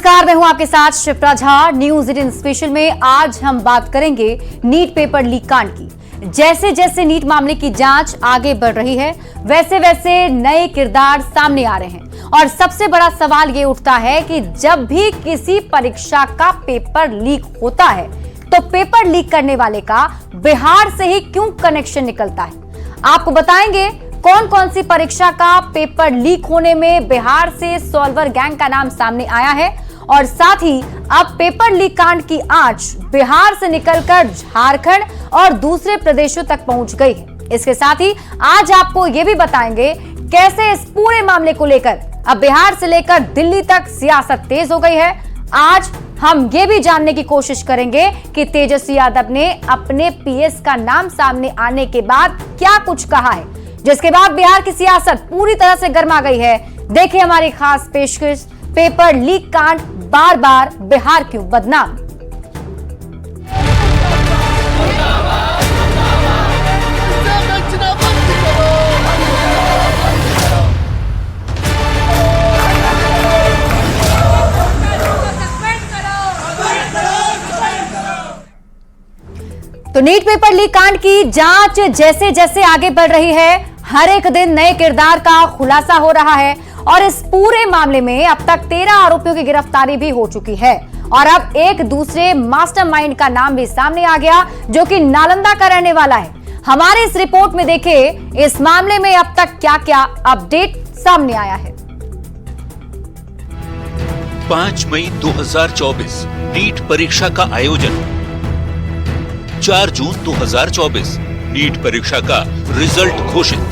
नमस्कार, मैं हूं आपके साथ शिप्रा झा। न्यूज 18 स्पेशल में आज हम बात करेंगे नीट पेपर लीक कांड की। जैसे जैसे नीट मामले की जांच आगे बढ़ रही है, वैसे वैसे नए किरदार सामने आ रहे हैं और सबसे बड़ा सवाल ये उठता है कि जब भी किसी परीक्षा का पेपर लीक होता है तो पेपर लीक करने वाले का बिहार से ही क्यों कनेक्शन निकलता है। आपको बताएंगे कौन कौन सी परीक्षा का पेपर लीक होने में बिहार से सॉल्वर गैंग का नाम सामने आया है और साथ ही अब पेपर लीक कांड की आंच बिहार से निकलकर झारखंड और दूसरे प्रदेशों तक पहुंच गई है। इसके साथ ही आज आपको यह भी बताएंगे कैसे इस पूरे मामले को लेकर अब बिहार से लेकर दिल्ली तक सियासत तेज हो गई है। आज हम ये भी जानने की कोशिश करेंगे कि तेजस्वी यादव ने अपने पीएस का नाम सामने आने के बाद क्या कुछ कहा है, जिसके बाद बिहार की सियासत पूरी तरह से गर्मा गई है। देखिए हमारी खास पेशकश, पेपर लीक कांड बार बार बिहार क्यों बदनाम। तो नीट पेपर लीक कांड की जांच जैसे जैसे आगे बढ़ रही है, हर एक दिन नए किरदार का खुलासा हो रहा है और इस पूरे मामले में अब तक 13 आरोपियों की गिरफ्तारी भी हो चुकी है और अब एक दूसरे मास्टरमाइंड का नाम भी सामने आ गया, जो कि नालंदा का रहने वाला है। हमारे इस रिपोर्ट में देखिए इस मामले में अब तक क्या क्या अपडेट सामने आया है। 5 मई 2024 नीट परीक्षा का आयोजन। 4 जून 2024 नीट परीक्षा का रिजल्ट घोषित।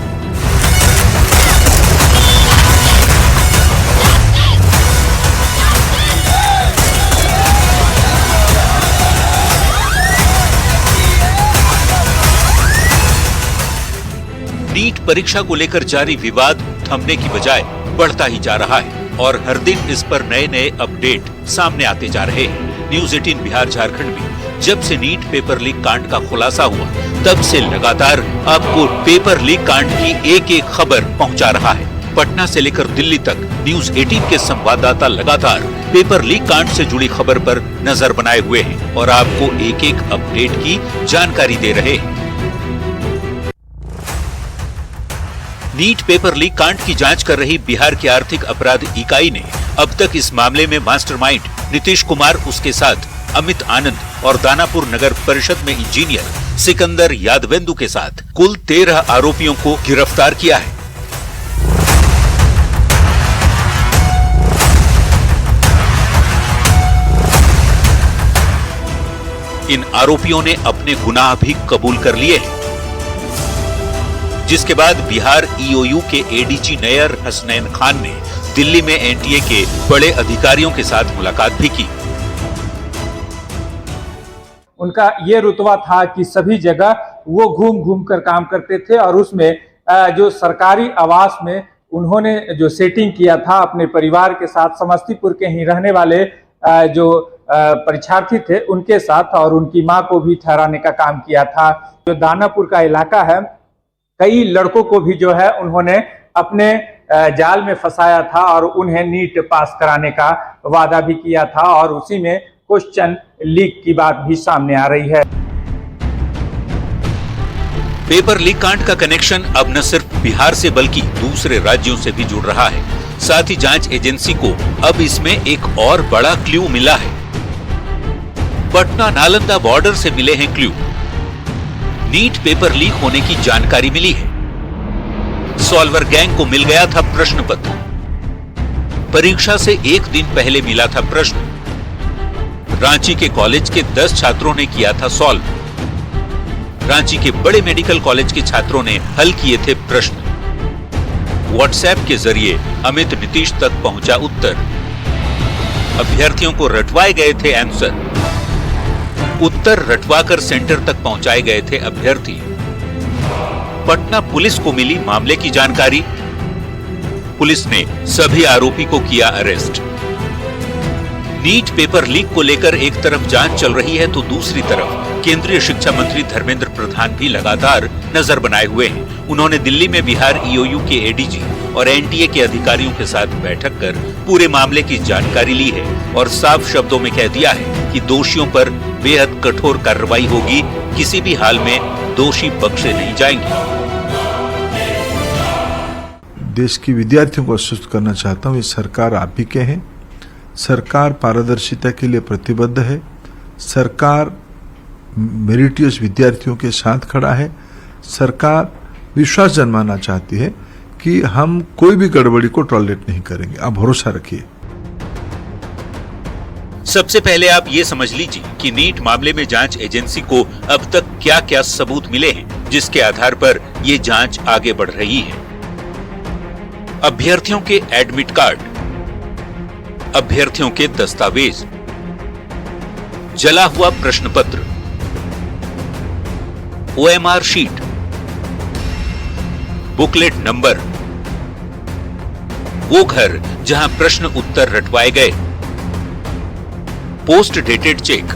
नीट परीक्षा को लेकर जारी विवाद थमने की बजाय बढ़ता ही जा रहा है और हर दिन इस पर नए नए अपडेट सामने आते जा रहे हैं। न्यूज 18 बिहार झारखंड में जब से नीट पेपर लीक कांड का खुलासा हुआ, तब से लगातार आपको पेपर लीक कांड की एक एक खबर पहुंचा रहा है। पटना से लेकर दिल्ली तक न्यूज 18 के संवाददाता लगातार पेपर लीक कांड से जुड़ी खबर पर नजर बनाए हुए हैं और आपको एक एक अपडेट की जानकारी दे रहे हैं। नीट पेपर लीक कांड की जांच कर रही बिहार की आर्थिक अपराध इकाई ने अब तक इस मामले में मास्टरमाइंड नीतीश कुमार, उसके साथ अमित आनंद और दानापुर नगर परिषद में इंजीनियर सिकंदर यादवेंदु के साथ कुल 13 आरोपियों को गिरफ्तार किया है। इन आरोपियों ने अपने गुनाह भी कबूल कर लिए हैं, जिसके बाद बिहार ईओयू के एडीजी नयर हसनैन खान ने दिल्ली में एनटीए के बड़े अधिकारियों के साथ मुलाकात भी की। उनका ये रुतबा था कि सभी जगह वो घूम घूम कर काम करते थे और उसमें जो सरकारी आवास में उन्होंने जो सेटिंग किया था अपने परिवार के साथ, समस्तीपुर के ही रहने वाले जो परीक्षार्थी थे उनके साथ, और उनकी मां को भी ठहराने का काम किया था। जो दानापुर का इलाका है, कई लड़कों को भी जो है उन्होंने अपने जाल में फंसाया था और उन्हें नीट पास कराने का वादा भी किया था और उसी में क्वेश्चन लीक की बात भी सामने आ रही है। पेपर लीक कांड का कनेक्शन अब न सिर्फ बिहार से बल्कि दूसरे राज्यों से भी जुड़ रहा है। साथ ही जांच एजेंसी को अब इसमें एक और बड़ा क्लू मिला है। पटना नालंदा बॉर्डर से मिले हैं क्लू। नीट पेपर लीक होने की जानकारी मिली है। सॉल्वर गैंग को मिल गया था प्रश्न पत्र। परीक्षा से एक दिन पहले मिला था प्रश्न। रांची के कॉलेज के 10 छात्रों ने किया था सॉल्व। रांची के बड़े मेडिकल कॉलेज के छात्रों ने हल किए थे प्रश्न। व्हाट्सएप के जरिए अमित नीतीश तक पहुंचा उत्तर। अभ्यर्थियों को रटवाए गए थे आंसर। उत्तर रटवाकर सेंटर तक पहुंचाए गए थे अभ्यर्थी। पटना पुलिस को मिली मामले की जानकारी। पुलिस ने सभी आरोपी को किया अरेस्ट। नीट पेपर लीक को लेकर एक तरफ जांच चल रही है तो दूसरी तरफ केंद्रीय शिक्षा मंत्री धर्मेंद्र प्रधान भी लगातार नजर बनाए हुए हैं। उन्होंने दिल्ली में बिहार ईओयू के एडीजी और एनटीए के अधिकारियों के साथ बैठक कर पूरे मामले की जानकारी ली है और साफ शब्दों में कह दिया है कि दोषियों पर बेहद कठोर कार्रवाई होगी, किसी भी हाल में दोषी बख्शे नहीं जाएंगे। देश की विद्यार्थियों को आश्वस्त करना चाहता हूँ, ये सरकार आप ही के हैं। सरकार पारदर्शिता के लिए प्रतिबद्ध है। सरकार मेरिटियस विद्यार्थियों के साथ खड़ा है। सरकार विश्वास जन्माना चाहती है कि हम कोई भी गड़बड़ी को टॉलरेट नहीं करेंगे। आप भरोसा रखिए। सबसे पहले आप ये समझ लीजिए कि नीट मामले में जांच एजेंसी को अब तक क्या क्या सबूत मिले हैं, जिसके आधार पर ये जांच आगे बढ़ रही है। अभ्यर्थियों के एडमिट कार्ड, अभ्यर्थियों के दस्तावेज, जला हुआ प्रश्न पत्र, OMR शीट, बुकलेट नंबर, वो घर जहां प्रश्न उत्तर रटवाए गए, पोस्ट डेटेड चेक,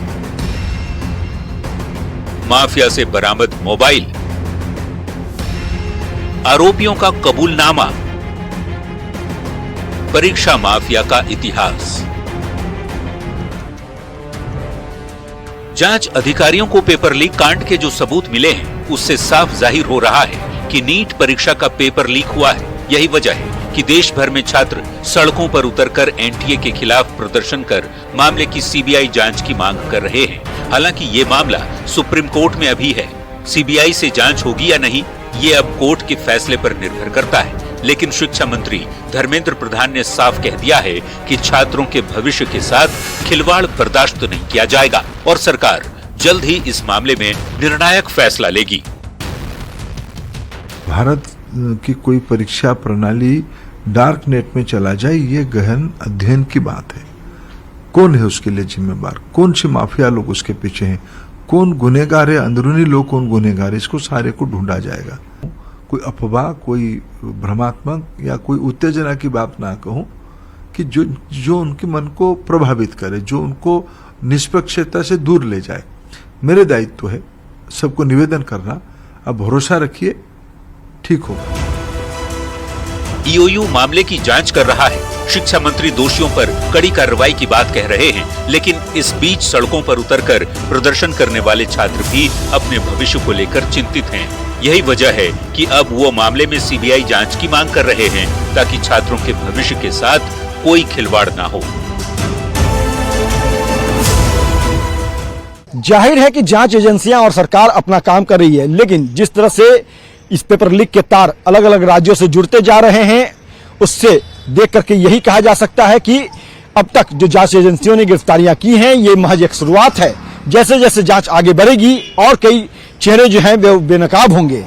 माफिया से बरामद मोबाइल, आरोपियों का कबूलनामा, परीक्षा माफिया का इतिहास। जांच अधिकारियों को पेपर लीक कांड के जो सबूत मिले हैं, उससे साफ जाहिर हो रहा है कि नीट परीक्षा का पेपर लीक हुआ है। यही वजह है कि देश भर में छात्र सड़कों पर उतरकर एनटीए के खिलाफ प्रदर्शन कर मामले की सीबीआई जांच की मांग कर रहे हैं। हालांकि ये मामला सुप्रीम कोर्ट में अभी है। सीबीआई से जांच होगी या नहीं, ये अब कोर्ट के फैसले पर निर्भर करता है। लेकिन शिक्षा मंत्री धर्मेंद्र प्रधान ने साफ कह दिया है कि छात्रों के भविष्य के साथ खिलवाड़ बर्दाश्त नहीं किया जाएगा और सरकार जल्द ही इस मामले में निर्णायक फैसला लेगी। भारत की कोई परीक्षा प्रणाली डार्क नेट में चला जाए, ये गहन अध्ययन की बात है। कौन है उसके लिए जिम्मेदार, कौन से माफिया लोग उसके पीछे हैं, कौन गुनहगार है, अंदरूनी लोग कौन गुनहगार है, इसको सारे को ढूंढा जाएगा। कोई अफवाह, कोई भ्रमात्मक या कोई उत्तेजना की बात ना कहूं कि जो उनके मन को प्रभावित करे, जो उनको निष्पक्षता से दूर ले जाए। मेरे दायित्व है सबको निवेदन करना। अब भरोसा रखिए, ठीक होगा। ईओयू मामले की जांच कर रहा है। शिक्षा मंत्री दोषियों पर कड़ी कार्रवाई की बात कह रहे हैं, लेकिन इस बीच सड़कों पर उतरकर प्रदर्शन करने वाले छात्र भी अपने भविष्य को लेकर चिंतित हैं। यही वजह है कि अब वो मामले में सीबीआई जांच की मांग कर रहे हैं, ताकि छात्रों के भविष्य के साथ कोई खिलवाड़ ना हो। जाहिर है कि जांच एजेंसियां और सरकार अपना काम कर रही है, लेकिन जिस तरह से इस पेपर लीक के तार अलग अलग राज्यों से जुड़ते जा रहे हैं, उससे देख करके यही कहा जा सकता है कि अब तक जो जांच एजेंसियों ने गिरफ्तारियां की हैं, ये महज एक शुरुआत है। जैसे जैसे जांच आगे बढ़ेगी और कई चेहरे जो हैं वे बेनकाब होंगे।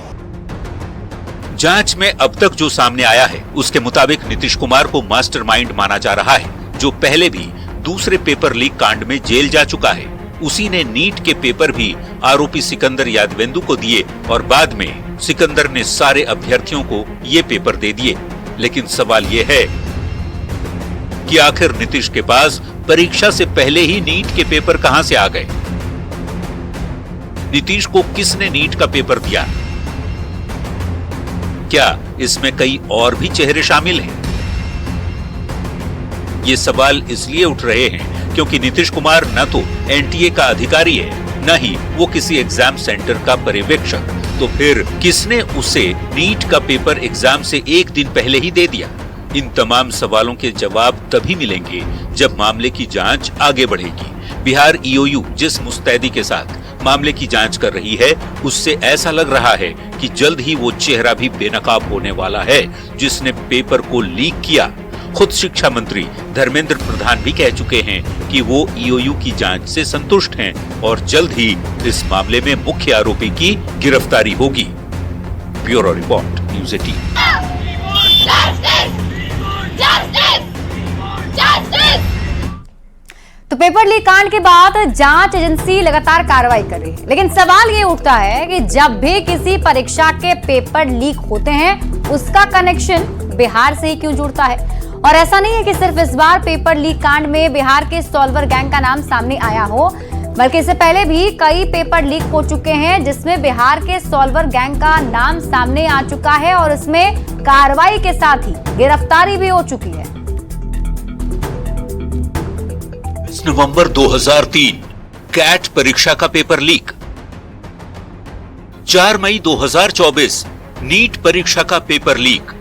जांच में अब तक जो सामने आया है, उसके मुताबिक नीतीश कुमार को मास्टरमाइंड माना जा रहा है, जो पहले भी दूसरे पेपर लीक कांड में जेल जा चुका है। उसी ने नीट के पेपर भी आरोपी सिकंदर यादवेंदु को दिए और बाद में सिकंदर ने सारे अभ्यर्थियों को ये पेपर दे दिए। लेकिन सवाल ये है कि आखिर नीतीश के पास परीक्षा से पहले ही नीट के पेपर कहां से आ गए? नीतीश को किसने नीट का पेपर दिया? क्या इसमें कई और भी चेहरे शामिल हैं? ये सवाल इसलिए उठ रहे हैं क्योंकि नीतीश कुमार न तो एनटीए का अधिकारी है, न ही वो किसी एग्जाम सेंटर का पर्यवेक्षक। तो फिर किसने उसे नीट का पेपर एग्जाम से एक दिन पहले ही दे दिया? इन तमाम सवालों के जवाब तभी मिलेंगे जब मामले की जांच आगे बढ़ेगी। बिहार ईओयू जिस मुस्तैदी के साथ मामले की जांच कर रही है, उससे ऐसा लग रहा है कि जल्द ही वो चेहरा भी बेनकाब होने वाला है जिसने पेपर को लीक किया। खुद शिक्षा मंत्री धर्मेंद्र प्रधान भी कह चुके हैं कि वो ईओयू की जांच से संतुष्ट हैं और जल्द ही इस मामले में मुख्य आरोपी की गिरफ्तारी होगी। Bureau report, news 18। तो पेपर लीक कांड के बाद जांच एजेंसी लगातार कार्रवाई कर रही है, लेकिन सवाल ये उठता है कि जब भी किसी परीक्षा के पेपर लीक होते हैं, उसका कनेक्शन बिहार से ही क्यों जुड़ता है? और ऐसा नहीं है कि सिर्फ इस बार पेपर लीक कांड में बिहार के सॉल्वर गैंग का नाम सामने आया हो, बल्कि इससे पहले भी कई पेपर लीक हो चुके हैं जिसमें बिहार के सॉल्वर गैंग का नाम सामने आ चुका है और इसमें कार्रवाई के साथ ही गिरफ्तारी भी हो चुकी है। नवंबर 2003 कैट परीक्षा का पेपर लीक। 4 मई 2024 नीट परीक्षा का पेपर लीक।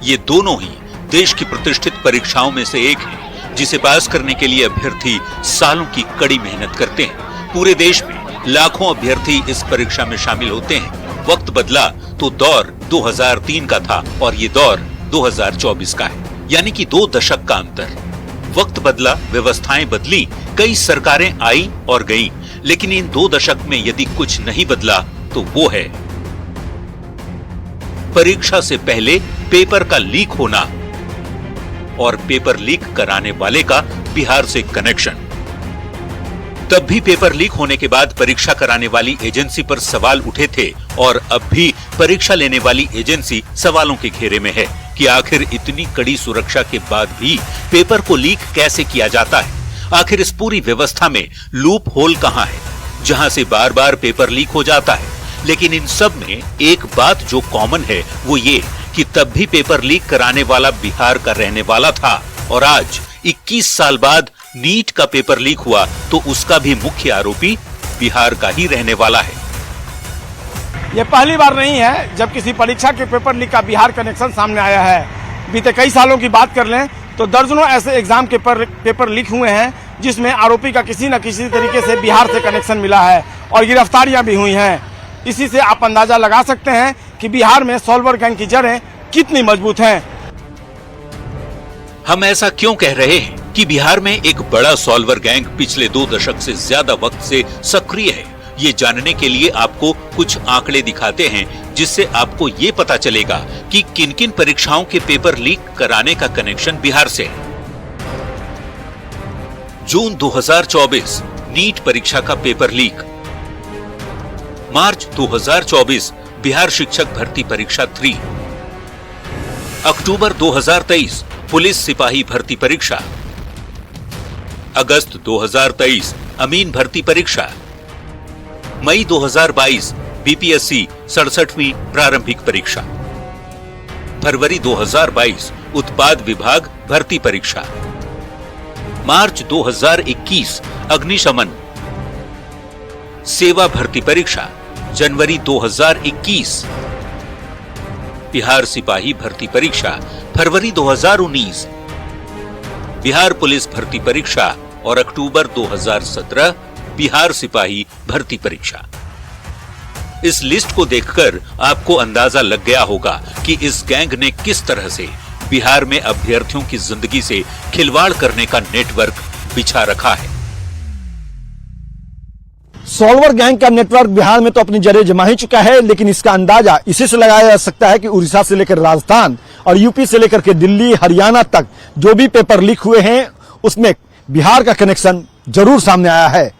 ये दोनों ही देश की प्रतिष्ठित परीक्षाओं में से एक है, जिसे पास करने के लिए अभ्यर्थी सालों की कड़ी मेहनत करते हैं। पूरे देश में लाखों अभ्यर्थी इस परीक्षा में शामिल होते हैं। वक्त बदला तो दौर 2003 का था और ये दौर 2024 का है, यानी कि 2 दशक का अंतर। वक्त बदला, व्यवस्थाएं बदली, कई सरकारें आई और गईं, लेकिन इन 2 दशक में यदि कुछ नहीं बदला तो वो है परीक्षा से पहले पेपर का लीक होना और पेपर लीक कराने वाले का बिहार से कनेक्शन। तब भी पेपर लीक होने के बाद परीक्षा कराने वाली एजेंसी पर सवाल उठे थे और अब भी परीक्षा लेने वाली एजेंसी सवालों के घेरे में है कि आखिर इतनी कड़ी सुरक्षा के बाद भी पेपर को लीक कैसे किया जाता है। आखिर इस पूरी व्यवस्था में लूप होल कहां है, जहां से बार बार पेपर लीक हो जाता है। लेकिन इन सब में एक बात जो कॉमन है वो ये कि तब भी पेपर लीक कराने वाला बिहार का रहने वाला था और आज 21 साल बाद नीट का पेपर लीक हुआ तो उसका भी मुख्य आरोपी बिहार का ही रहने वाला है। ये पहली बार नहीं है जब किसी परीक्षा के पेपर लीक का बिहार कनेक्शन सामने आया है। बीते कई सालों की बात कर लें तो दर्जनों ऐसे एग्जाम के पेपर लीक हुए हैं जिसमें आरोपी का किसी न किसी तरीके से बिहार से कनेक्शन मिला है और गिरफ्तारियां भी हुई हैं। इसी से आप अंदाजा लगा सकते हैं कि बिहार में सॉल्वर गैंग की जड़ें कितनी मजबूत हैं। हम ऐसा क्यों कह रहे हैं कि बिहार में एक बड़ा सॉल्वर गैंग पिछले 2 दशक से ज्यादा वक्त से सक्रिय है? ये जानने के लिए आपको कुछ आंकड़े दिखाते हैं जिससे आपको ये पता चलेगा कि किन किन परीक्षाओं के पेपर लीक कराने का कनेक्शन बिहार से है। जून 2024 नीट परीक्षा का पेपर लीक। मार्च 2024 बिहार शिक्षक भर्ती परीक्षा 3। अक्टूबर 2023 पुलिस सिपाही भर्ती परीक्षा। अगस्त 2023 अमीन भर्ती परीक्षा। मई 2022 बीपीएससी 67वीं प्रारंभिक परीक्षा। फरवरी 2022 उत्पाद विभाग भर्ती परीक्षा। मार्च 2021 अग्निशमन सेवा भर्ती परीक्षा। जनवरी 2021 बिहार सिपाही भर्ती परीक्षा। फरवरी 2019 बिहार पुलिस भर्ती परीक्षा और अक्टूबर 2017 बिहार सिपाही भर्ती परीक्षा। इस लिस्ट को देखकर आपको अंदाजा लग गया होगा कि इस गैंग ने किस तरह से बिहार में अभ्यर्थियों की जिंदगी से खिलवाड़ करने का नेटवर्क बिछा रखा है। सॉल्वर गैंग का नेटवर्क बिहार में तो अपनी जड़ें जमा ही चुका है, लेकिन इसका अंदाजा इसी से लगाया जा सकता है कि उड़ीसा से लेकर राजस्थान और यूपी से लेकर के दिल्ली, हरियाणा तक जो भी पेपर लीक हुए हैं उसमें बिहार का कनेक्शन जरूर सामने आया है।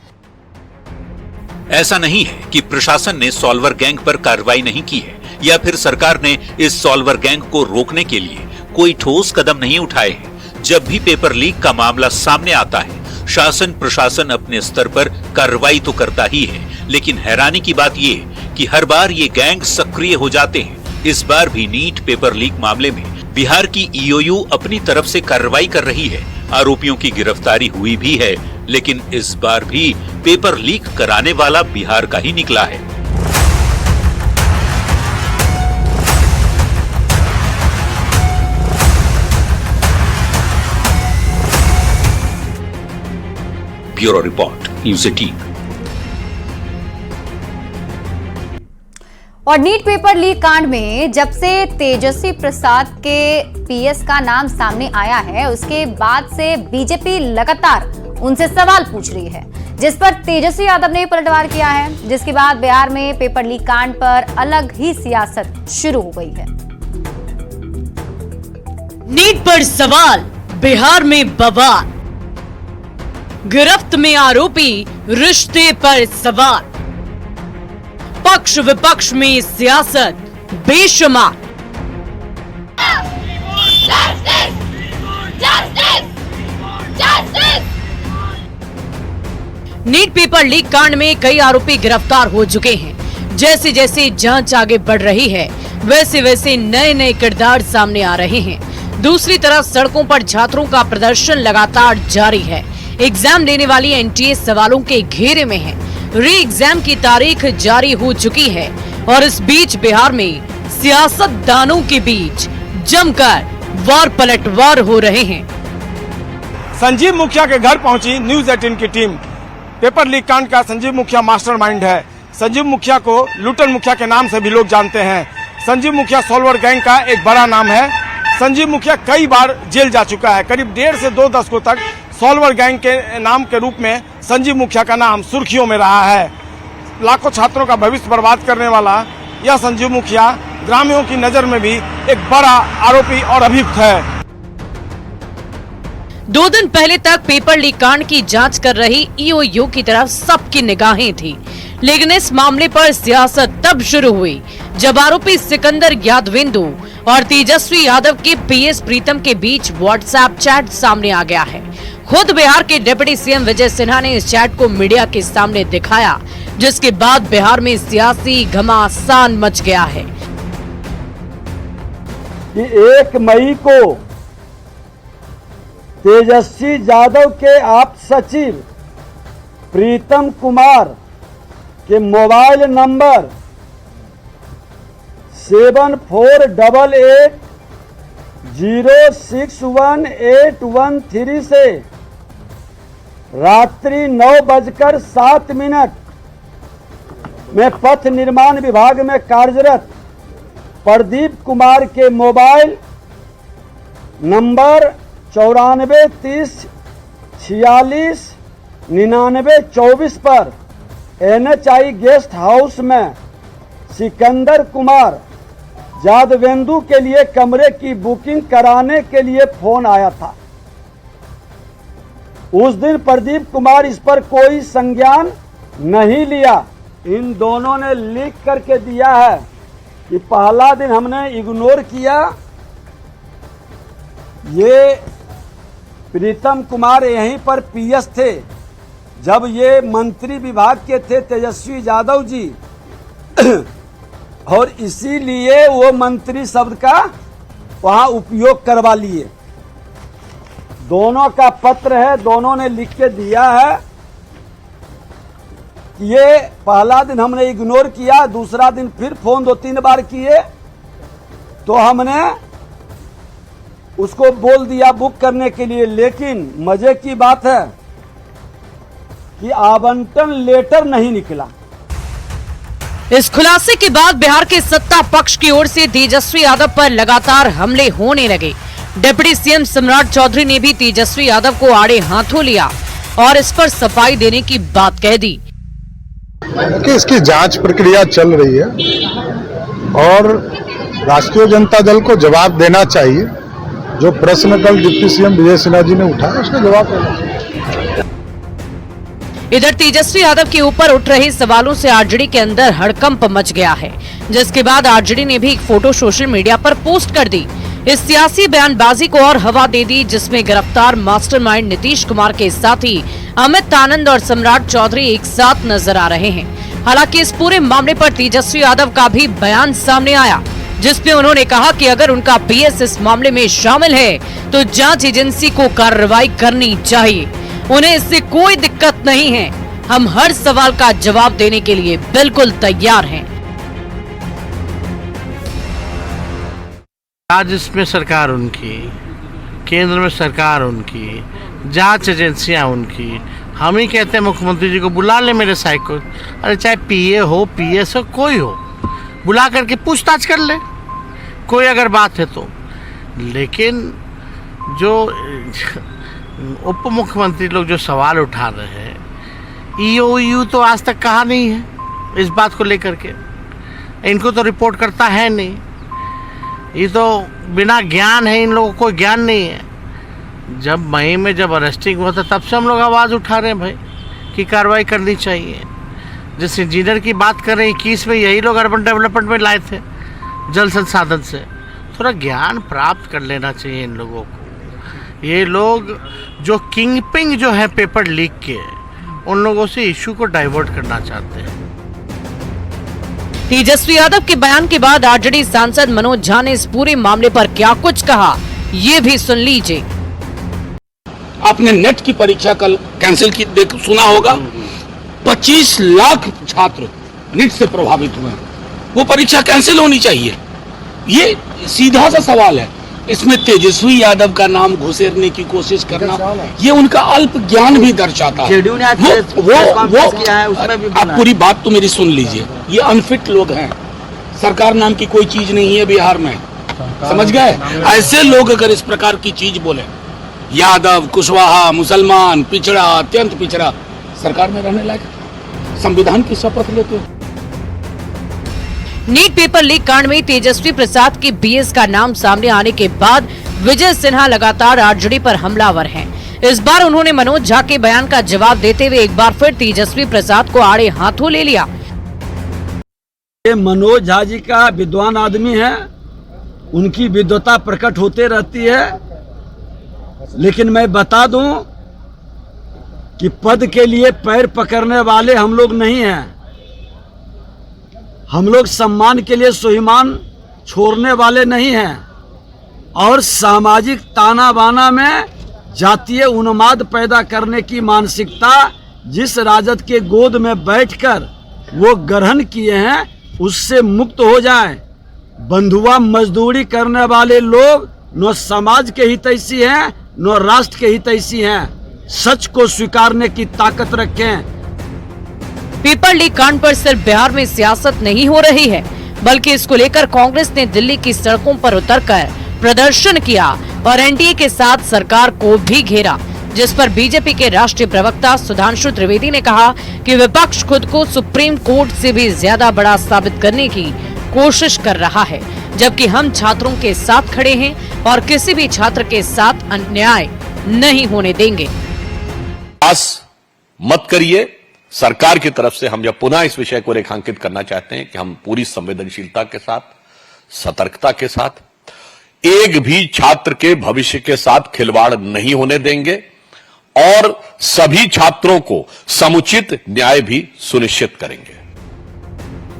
ऐसा नहीं है कि प्रशासन ने सॉल्वर गैंग पर कार्रवाई नहीं की है या फिर सरकार ने इस सॉल्वर गैंग को रोकने के लिए कोई ठोस कदम नहीं उठाए हैं। जब भी पेपर लीक का मामला सामने आता है, शासन प्रशासन अपने स्तर पर कार्रवाई तो करता ही है, लेकिन हैरानी की बात यह कि हर बार ये गैंग सक्रिय हो जाते हैं। इस बार भी नीट पेपर लीक मामले में बिहार की ईओयू अपनी तरफ से कार्रवाई कर रही है। आरोपियों की गिरफ्तारी हुई भी है, लेकिन इस बार भी पेपर लीक कराने वाला बिहार का ही निकला है। Bureau report, news 18। और नीट पेपर लीक कांड में जब से तेजस्वी प्रसाद के पीएस का नाम सामने आया है, उसके बाद से बीजेपी लगातार उनसे सवाल पूछ रही है, जिस पर तेजस्वी यादव ने पलटवार किया है, जिसके बाद बिहार में पेपर लीक कांड पर अलग ही सियासत शुरू हो गई है। नीट पर सवाल, बिहार में बवाल, गिरफ्त में आरोपी, रिश्ते पर सवाल, पक्ष विपक्ष में सियासत बेशुमार। नीट पेपर लीक कांड में कई आरोपी गिरफ्तार हो चुके हैं। जैसे जैसे जांच आगे बढ़ रही है वैसे वैसे नए नए किरदार सामने आ रहे हैं। दूसरी तरफ सड़कों पर छात्रों का प्रदर्शन लगातार जारी है। एग्जाम देने वाली एनटीए सवालों के घेरे में है। री एग्जाम की तारीख जारी हो चुकी है और इस बीच बिहार में सियासतदानों के बीच जमकर वार पलटवार हो रहे हैं। संजीव मुखिया के घर पहुंची न्यूज 18 की टीम। पेपर लीक कांड का संजीव मुखिया मास्टरमाइंड है। संजीव मुखिया को लुटन मुखिया के नाम से भी लोग जानते हैं। संजीव मुखिया सॉल्वर गैंग का एक बड़ा नाम है। संजीव मुखिया कई बार जेल जा चुका है। करीब 1.5 से 2 दशकों तक सॉल्वर गैंग के नाम के रूप में संजीव मुखिया का नाम सुर्खियों में रहा है। लाखों छात्रों का भविष्य बर्बाद करने वाला यह संजीव मुखिया ग्रामीणों की नजर में भी एक बड़ा आरोपी और अभियुक्त है। 2 दिन पहले तक पेपर लीक कांड की जांच कर रही ईओयू की तरफ सबकी निगाहें थी, लेकिन इस मामले पर सियासत तब शुरू हुई जब आरोपी सिकंदर यादवेंदु और तेजस्वी यादव के पीएस प्रीतम के बीच व्हाट्सएप चैट सामने आ गया है। खुद बिहार के डिप्टी सीएम विजय सिन्हा ने इस चैट को मीडिया के सामने दिखाया, जिसके बाद बिहार में सियासी घमासान मच गया है कि 1 मई को तेजस्वी यादव के आप सचिव प्रीतम कुमार के मोबाइल नंबर 7488061813 से रात्रि 9:07 में पथ निर्माण विभाग में कार्यरत प्रदीप कुमार के मोबाइल नंबर 9430469924 पर NHI गेस्ट हाउस में सिकंदर कुमार यादवेंदु के लिए कमरे की बुकिंग कराने के लिए फोन आया था। उस दिन प्रदीप कुमार इस पर कोई संज्ञान नहीं लिया। इन दोनों ने लीक करके दिया है कि पहला दिन हमने इग्नोर किया। ये प्रीतम कुमार यहीं पर पीएस थे जब ये मंत्री विभाग के थे तेजस्वी यादव जी और इसीलिए वो मंत्री शब्द का वहां उपयोग करवा लिए। दोनों का पत्र है, दोनों ने लिख के दिया है कि ये पहला दिन हमने इग्नोर किया, दूसरा दिन फिर फोन 2-3 बार किए तो हमने उसको बोल दिया बुक करने के लिए। लेकिन मजे की बात है कि आवंटन लेटर नहीं निकला। इस खुलासे के बाद बिहार के सत्ता पक्ष की ओर से तेजस्वी यादव पर लगातार हमले होने लगे। डिप्टी सीएम सम्राट चौधरी ने भी तेजस्वी यादव को आड़े हाथों लिया और इस पर सफाई देने की बात कह दी कि इसकी जांच प्रक्रिया चल रही है और राष्ट्रीय जनता दल को जवाब देना चाहिए। जो प्रश्न कल डिप्टी सीएम विजय सिन्हा जी ने उठाया उसका जवाब देना चाहिए। इधर तेजस्वी यादव के ऊपर उठ रहे सवालों से आरजेडी के अंदर हड़कंप मच गया है, जिसके बाद आरजेडी ने भी एक फोटो सोशल मीडिया पर पोस्ट कर दी। इस सियासी बयानबाजी को और हवा दे दी, जिसमें गिरफ्तार मास्टरमाइंड नीतीश कुमार के साथी अमित आनंद और सम्राट चौधरी एक साथ नजर आ रहे हैं। हालांकि इस पूरे मामले पर तेजस्वी यादव का भी बयान सामने आया, जिसमें उन्होंने कहा कि अगर उनका पीएस इस मामले में शामिल है तो जांच एजेंसी को कार्रवाई करनी चाहिए। उन्हें इससे कोई दिक्कत नहीं है। हम हर सवाल का जवाब देने के लिए बिल्कुल तैयार हैं। आज इसमें सरकार उनकी, केंद्र में सरकार उनकी, जांच एजेंसियां उनकी। हम ही कहते हैं मुख्यमंत्री जी को बुला ले मेरे साइड को, अरे चाहे पीए हो पीएस हो कोई हो, बुला करके पूछताछ कर ले कोई अगर बात है तो। लेकिन जो उप मुख्यमंत्री लोग जो सवाल उठा रहे हैं, ईओयू तो आज तक कहा नहीं है इस बात को लेकर के। इनको तो रिपोर्ट करता है नहीं, ये तो बिना ज्ञान है, इन लोगों को ज्ञान नहीं है। जब मई में जब अरेस्टिंग हुआ था तब से हम लोग आवाज़ उठा रहे हैं भाई कि कार्रवाई करनी चाहिए। जिस इंजीनियर की बात कर रहे हैं 21 में यही लोग अर्बन डेवलपमेंट में लाए थे जल संसाधन से। थोड़ा ज्ञान प्राप्त कर लेना चाहिए इन लोगों को। ये लोग जो किंगपिंग जो है पेपर लीक के, उन लोगों से इशू को डाइवर्ट करना चाहते हैं। तेजस्वी यादव के बयान के बाद आरजेडी सांसद मनोज झा ने इस पूरे मामले पर क्या कुछ कहा, ये भी सुन लीजिए। आपने नेट की परीक्षा कल कैंसिल की सुना होगा। 25 लाख छात्र नीट से प्रभावित हुए, वो परीक्षा कैंसिल होनी चाहिए। ये सीधा सा सवाल है। इसमें तेजस्वी यादव का नाम घुसेरने की कोशिश करना, ये उनका अल्प ज्ञान भी दर्शाता है। आप पूरी बात तो मेरी सुन लीजिए। ये अनफिट लोग हैं, सरकार नाम की कोई चीज नहीं है बिहार में, समझ गए? ऐसे लोग अगर इस प्रकार की चीज बोले, यादव, कुशवाहा, मुसलमान, पिछड़ा, अत्यंत पिछड़ा, सरकार में रहने लायक, संविधान की शपथ लेते हो। नीट पेपर लीक कांड में तेजस्वी प्रसाद के बीएस का नाम सामने आने के बाद विजय सिन्हा लगातार आरजेडी पर हमलावर हैं। इस बार उन्होंने मनोज झा के बयान का जवाब देते हुए एक बार फिर तेजस्वी प्रसाद को आड़े हाथों ले लिया। ये मनोज झा जी का विद्वान आदमी है, उनकी विद्वता प्रकट होते रहती है, लेकिन मैं बता दूं कि पद के लिए पैर पकड़ने वाले हम लोग नहीं हैं। हम लोग सम्मान के लिए स्वाभिमान छोड़ने वाले नहीं हैं, और सामाजिक ताना बाना में जातीय उन्माद पैदा करने की मानसिकता जिस राजद के गोद में बैठकर वो ग्रहण किए हैं, उससे मुक्त हो जाएं। बंधुआ मजदूरी करने वाले लोग न समाज के हितैषी हैं न राष्ट्र के हितैषी हैं। सच को स्वीकारने की ताकत रखें। पेपर लीक कांड पर सिर्फ बिहार में सियासत नहीं हो रही है, बल्कि इसको लेकर कांग्रेस ने दिल्ली की सड़कों पर उतरकर प्रदर्शन किया और एनडीए के साथ सरकार को भी घेरा, जिस पर बीजेपी के राष्ट्रीय प्रवक्ता सुधांशु त्रिवेदी ने कहा कि विपक्ष खुद को सुप्रीम कोर्ट से भी ज्यादा बड़ा साबित करने की कोशिश कर रहा है, जबकि हम छात्रों के साथ खड़े हैं और किसी भी छात्र के साथ अन्याय नहीं होने देंगे। मत करिए। सरकार की तरफ से हम जब पुनः इस विषय को रेखांकित करना चाहते हैं कि हम पूरी संवेदनशीलता के साथ, सतर्कता के साथ, एक भी छात्र के भविष्य के साथ खिलवाड़ नहीं होने देंगे और सभी छात्रों को समुचित न्याय भी सुनिश्चित करेंगे।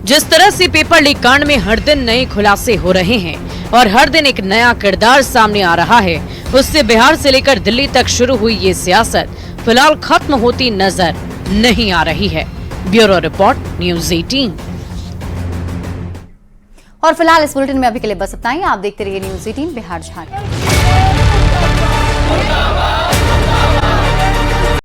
जिस तरह से पेपर लीक कांड में हर दिन नए खुलासे हो रहे हैं और हर दिन एक नया किरदार सामने आ रहा है, उससे बिहार से लेकर दिल्ली तक शुरू हुई ये सियासत फिलहाल खत्म होती नजर नहीं आ रही है। Bureau report, news 18। और फिलहाल इस बुलेटिन में अभी के लिए बस इतना ही। आप देखते रहिए न्यूज़ 18 बिहार झारखंड।